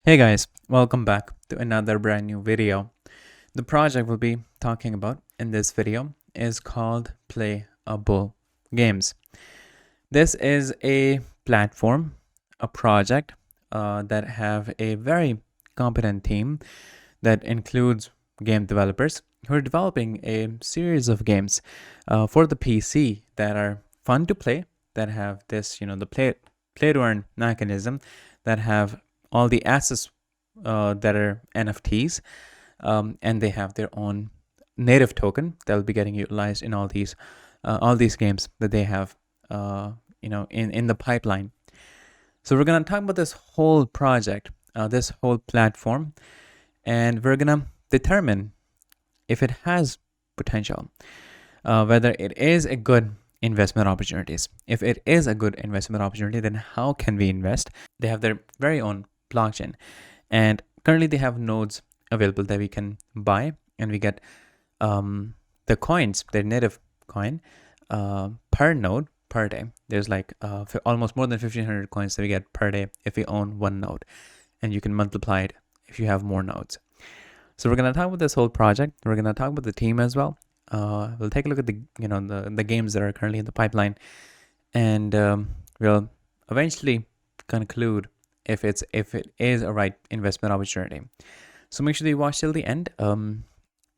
Hey guys, welcome back to another brand new video. The project we'll be talking about in this video is called Playa3ull Games. This is a platform, a project that have a very competent team that includes game developers who are developing a series of games for the PC that are fun to play, that have this, the play to earn mechanism, that have all the assets that are NFTs, and they have their own native token that will be getting utilized in all these games that they have, in the pipeline. So we're gonna talk about this whole project, this whole platform, and we're gonna determine if it has potential, whether it is a good investment opportunities. If it is a good investment opportunity, then how can we invest? They have their very own blockchain, and currently they have nodes available that we can buy, and we get the coins, their native coin, per node per day. There's like almost more than 1,500 coins that we get per day if we own one node, and you can multiply it if you have more nodes. So we're gonna talk about this whole project. We're gonna talk about the team as well. We'll take a look at the games that are currently in the pipeline, and we'll eventually conclude if it is a right investment opportunity. So make sure that you watch till the end.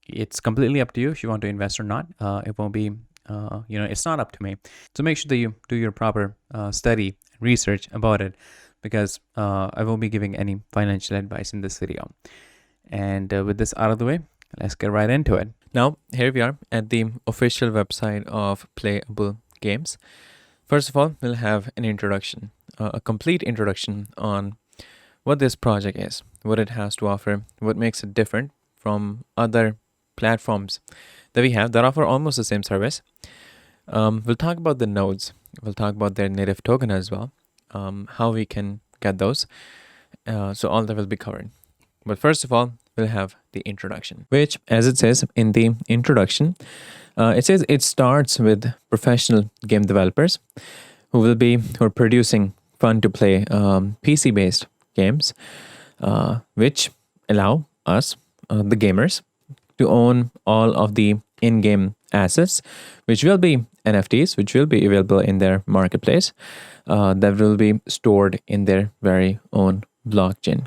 It's completely up to you if you want to invest or not. It won't be, it's not up to me. So make sure that you do your proper study, research about it, because I won't be giving any financial advice in this video. And with this out of the way, let's get right into it. Now, here we are at the official website of Playa3ull Games. First of all, we'll have an introduction, a complete introduction on what this project is, what it has to offer, what makes it different from other platforms that we have that offer almost the same service. We'll talk about the nodes. We'll talk about their native token as well, how we can get those. So all that will be covered. But first of all, we'll have the introduction, which, as it says in the introduction, it says it starts with professional game developers who are producing fun to play PC-based games, which allow us, the gamers, to own all of the in-game assets, which will be NFTs, which will be available in their marketplace, that will be stored in their very own blockchain.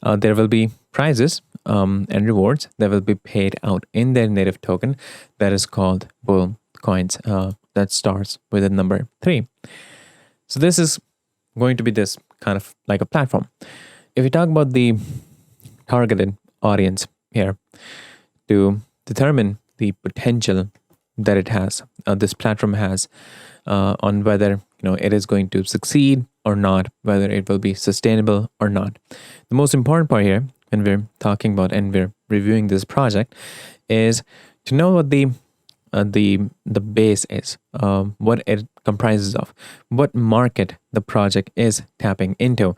There will be prizes and rewards that will be paid out in their native token that is called Bull Coins, that starts with the number 3. So this is going to be this kind of like a platform. If we talk about the targeted audience here, to determine the potential that it has, this platform has, on whether it is going to succeed or not, whether it will be sustainable or not. The most important part here, when we're talking about and we're reviewing this project, is to know what the base is, what it comprises of, what market the project is tapping into,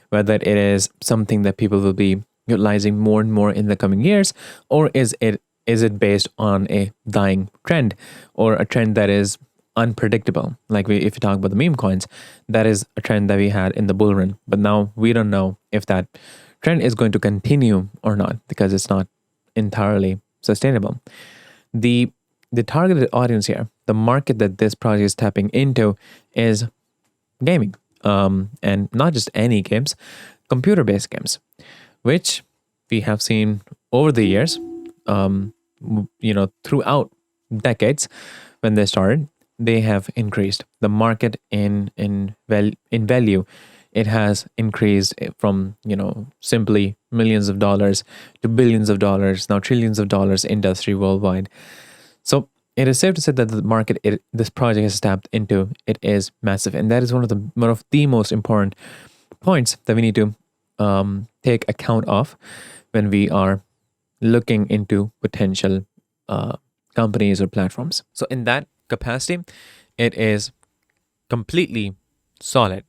whether it is something that people will be utilizing more and more in the coming years, or is it based on a dying trend, or a trend that is unpredictable. Like if you talk about the meme coins, that is a trend that we had in the bull run, but now we don't know if that trend is going to continue or not, because it's not entirely sustainable. The targeted audience here, the market that this project is tapping into, is gaming, and not just any games, computer-based games, which we have seen over the years, throughout decades. When they started, they have increased. The market in value, it has increased from simply millions of dollars to billions of dollars, now trillions of dollars industry worldwide. So it is safe to say that the market this project has tapped into, it is massive, and that is one of the most important points that we need to take account of when we are looking into potential companies or platforms. So in that capacity, it is completely solid.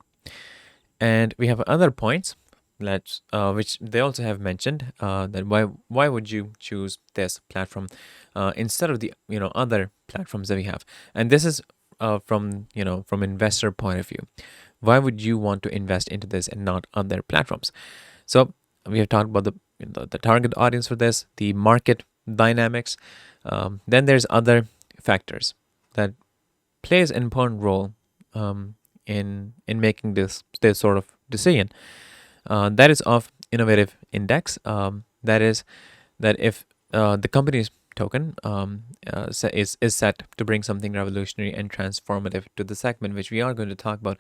And we have other points which they also have mentioned, that why would you choose this platform instead of the other platforms that we have. And this is from investor point of view. Why would you want to invest into this and not other platforms? So We have talked about the target audience for this, the market dynamics. Then there's other factors that plays an important role in making this sort of decision. That is of innovative index. That is that if the company's token is set to bring something revolutionary and transformative to the segment, which we are going to talk about,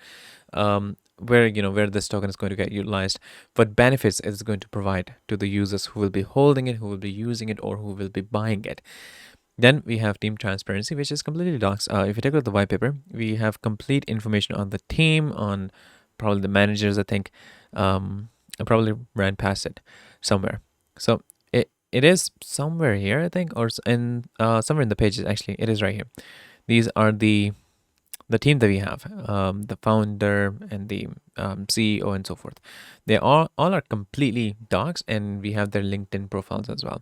where this token is going to get utilized, what benefits it's going to provide to the users who will be holding it, who will be using it, or who will be buying it. Then we have team transparency, which is completely docs. If you take a look at the white paper, we have complete information on the team, on probably the managers. I think I probably ran past it somewhere. So it is somewhere here, I think, or somewhere in the pages. Actually, it is right here. These are the team that we have, the founder and the CEO and so forth. They all are completely docs, and we have their LinkedIn profiles as well.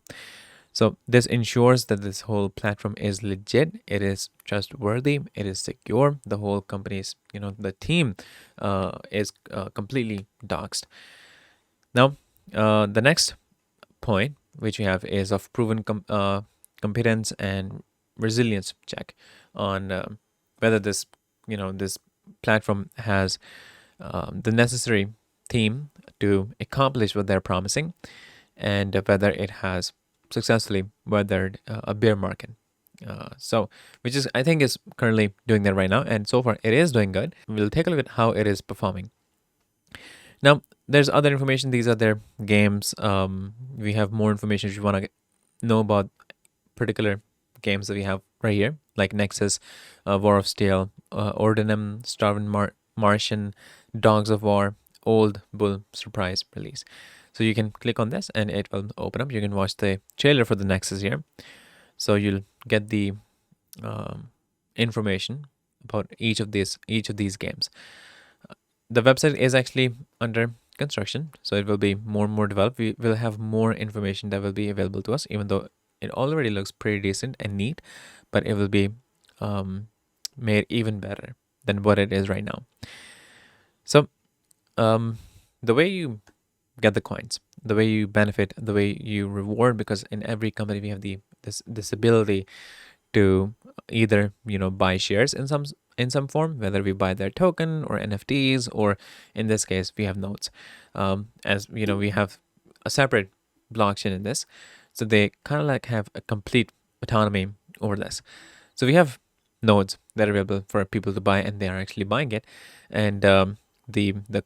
So this ensures that this whole platform is legit, it is trustworthy, it is secure. The whole company's, the team is completely doxed. Now, the next point which we have is of proven competence and resilience check on whether this, this platform has the necessary team to accomplish what they're promising, and whether it has successfully weathered a bear market. So, which is, I think, is currently doing that right now, and so far it is doing good. We'll take a look at how it is performing. Now, there's other information. These are their games. We have more information if you want to know about particular games that we have right here, like Nexus, War of Steel, Ordinum, Starving Martian, Dogs of War, Old Bull Surprise Release. So you can click on this and it will open up. You can watch the trailer for the Nexus here. So you'll get the information about each of these games. The website is actually under construction, so it will be more and more developed. We will have more information that will be available to us, even though it already looks pretty decent and neat, but it will be made even better than what it is right now. So the way you get the coins, the way you benefit, the way you reward, because in every company we have this ability to either buy shares in some form, whether we buy their token or NFTs, or in this case we have nodes. As we have a separate blockchain in this, so they kind of like have a complete autonomy over this. So we have nodes that are available for people to buy, and they are actually buying it, and the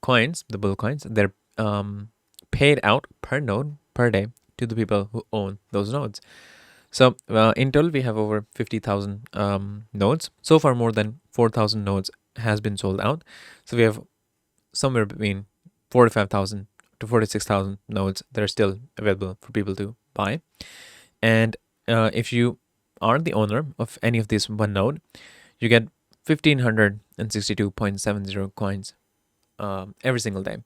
coins, the bull coins, they're paid out per node per day to the people who own those nodes. So in total, we have over 50,000 nodes. So far, more than 4,000 nodes has been sold out. So we have somewhere between 45,000 to 46,000 nodes that are still available for people to buy. And if you are the owner of any of these one node, you get 1,562.70 coins every single day.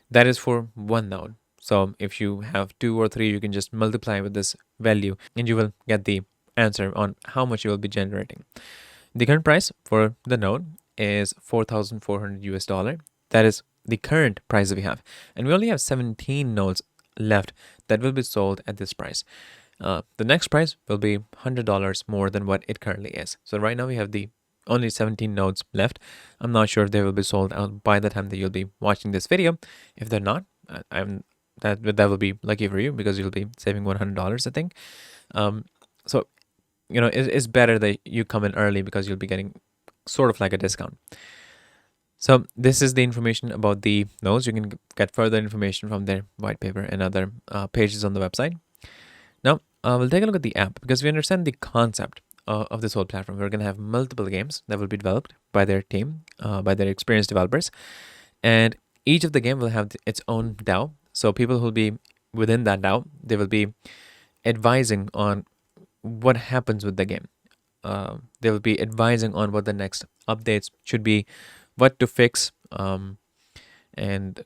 That is for one node. So if you have 2 or 3, you can just multiply with this value and you will get the answer on how much you will be generating. The current price for the node is $4,400. That is the current price that we have. And we only have 17 nodes left that will be sold at this price. The next price will be $100 more than what it currently is. So right now we have the only 17 nodes left. I'm not sure if they will be sold out by the time that you'll be watching this video. If they're not, that will be lucky for you, because you'll be saving $100, I think. So it's better that you come in early, because you'll be getting sort of like a discount. So this is the information about the nodes. You can get further information from their white paper and other pages on the website. Now we'll take a look at the app, because we understand the concept of this whole platform. We're going to have multiple games that will be developed by their team, by their experienced developers, and each of the game will have its own DAO. So people who will be within that DAO, they will be advising on what happens with the game. They will be advising on what the next updates should be, what to fix, and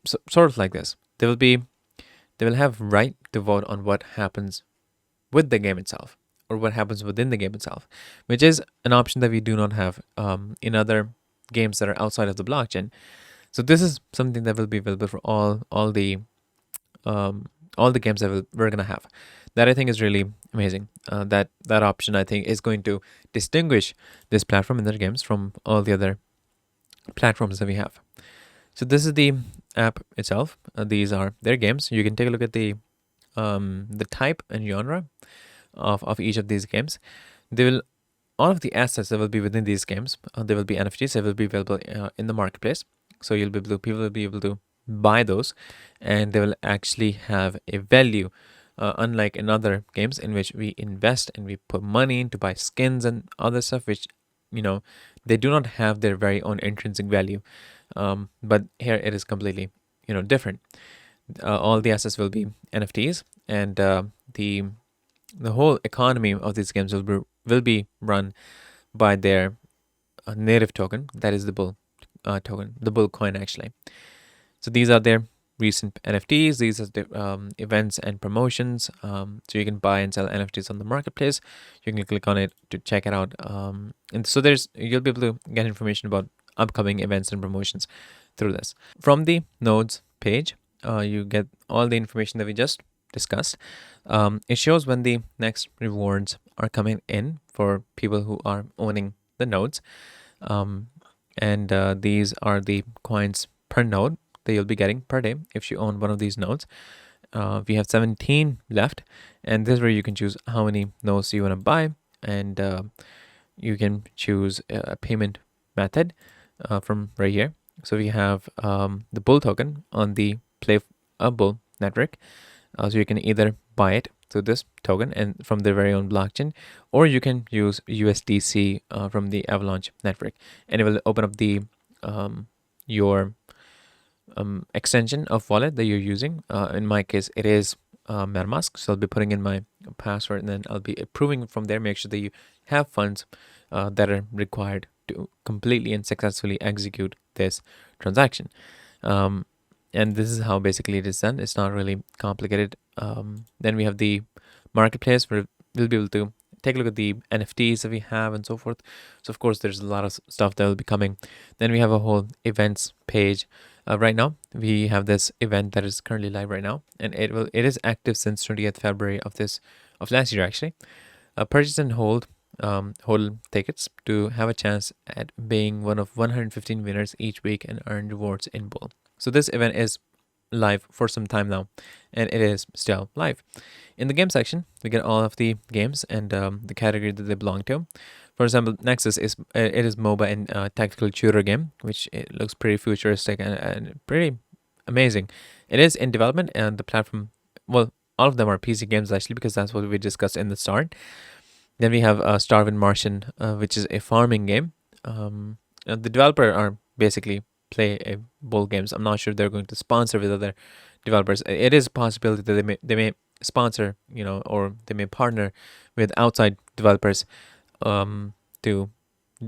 so, sort of like this. They will have right to vote on what happens with the game itself, or what happens within the game itself, which is an option that we do not have in other games that are outside of the blockchain. So this is something that will be available for all the all the games that we're gonna have. That I think is really amazing. That option I think is going to distinguish this platform and their games from all the other platforms that we have. So this is the app itself. These are their games. You can take a look at the type and genre of each of these games. They will all of the assets that will be within these games. They will be NFTs. They will be available in the marketplace. So people will be able to buy those, and they will actually have a value. Unlike in other games in which we invest and we put money in to buy skins and other stuff, which they do not have their very own intrinsic value. But here it is completely different. All the assets will be NFTs, and the whole economy of these games will be run by their native token, that is the bull token, the bull coin actually. So these are their recent NFTs. These are the events and promotions. So you can buy and sell NFTs on the marketplace. You can click on it to check it out. And so you'll be able to get information about upcoming events and promotions through this. From the nodes page, you get all the information that we just discussed. It shows when the next rewards are coming in for people who are owning the nodes. And these are the coins per node that you'll be getting per day if you own one of these nodes. We have 17 left, and this is where you can choose how many nodes you want to buy, and you can choose a payment method from right here. So we have the bull token on the Playa3ull network. So you can either buy it through this token and from their very own blockchain, or you can use USDC from the Avalanche network, and it will open up the your extension of wallet that you're using. In my case, it is MetaMask, so I'll be putting in my password, and then I'll be approving from there. Make sure that you have funds that are required to completely and successfully execute this transaction. And this is how basically it is done. It's not really complicated. Then we have the marketplace where we'll be able to take a look at the NFTs that we have and so forth. So of course, there's a lot of stuff that will be coming. Then we have a whole events page. Right now, we have this event that is currently live right now, and it is active since 20th February of last year actually. Purchase and hold tickets to have a chance at being one of 115 winners each week and earn rewards in bull. So this event is live for some time now, and it is still live. In the game section, we get all of the games and the category that they belong to. For example, Nexus is MOBA and tactical shooter game, which it looks pretty futuristic and pretty amazing. It is in development, and the platform, well, all of them are PC games actually, because that's what we discussed in the start. Then we have Starvin Martian, which is a farming game. The developer are basically play a bull games. I'm not sure they're going to sponsor with other developers. It is a possibility that they may sponsor, or they may partner with outside developers to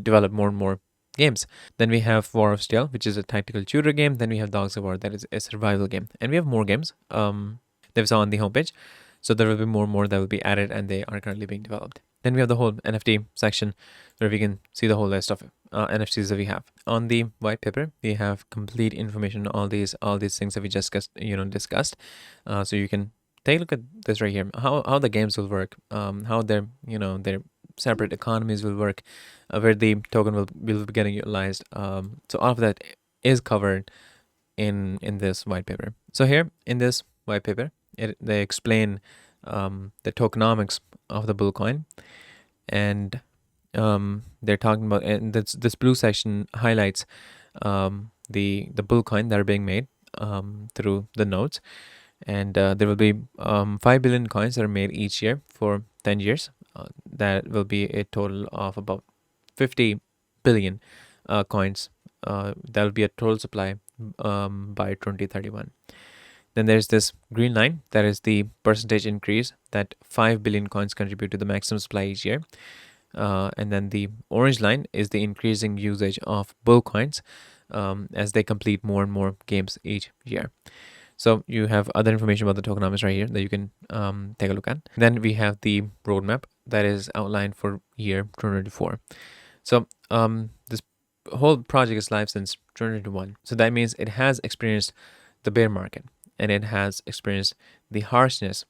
develop more and more games. Then we have War of Steel, which is a tactical shooter game. Then we have Dogs of War, that is a survival game. And we have more games that we saw on the homepage. So there will be more and more that will be added, and they are currently being developed. Then we have the whole NFT section where we can see the whole list of NFTs that we have. On the white paper, we have complete information on all these things that we just discussed. So you can take a look at this right here. How the games will work, how their separate economies will work, where the token will be getting utilized. So all of that is covered in this white paper. So here in this white paper, they explain the tokenomics of the bull coin, and they're talking about, and this blue section highlights the bull coin that are being made through the nodes, and there will be 5 billion coins that are made each year for 10 years. That will be a total of about 50 billion coins. That will be a total supply by 2031. Then there's this green line, that is the percentage increase that 5 billion coins contribute to the maximum supply each year. And then the orange line is the increasing usage of bull coins as they complete more and more games each year. So you have other information about the tokenomics right here that you can take a look at. Then we have the roadmap that is outlined for year 2024. So this whole project is live since 2021. So that means it has experienced the bear market. and it has experienced the harshness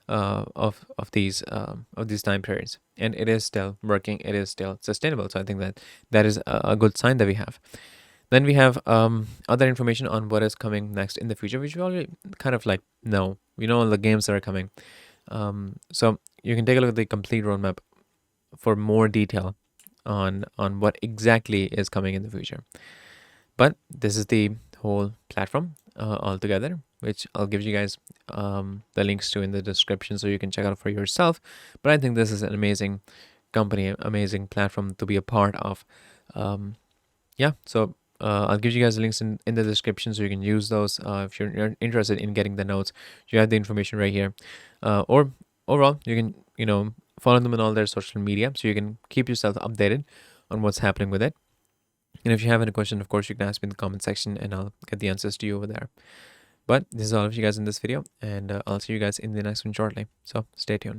of these time periods, and it is still working. It is still sustainable. So I think that that is a good sign that we have. Then we have other information on what is coming next in the future, which we already kind of like know. We know all the games that are coming. So you can take a look at the complete roadmap for more detail on what exactly is coming in the future. But this is the whole platform altogether, which I'll give you guys the links to in the description so you can check out for yourself. But I think this is an amazing company, amazing platform to be a part of. Yeah, so I'll give you guys the links in the description so you can use those if you're interested in getting the notes. You have the information right here. Or overall, you can, follow them on all their social media so you can keep yourself updated on what's happening with it. And if you have any question, of course, you can ask me in the comment section and I'll get the answers to you over there. But this is all of you guys in this video, and I'll see you guys in the next one shortly. So stay tuned.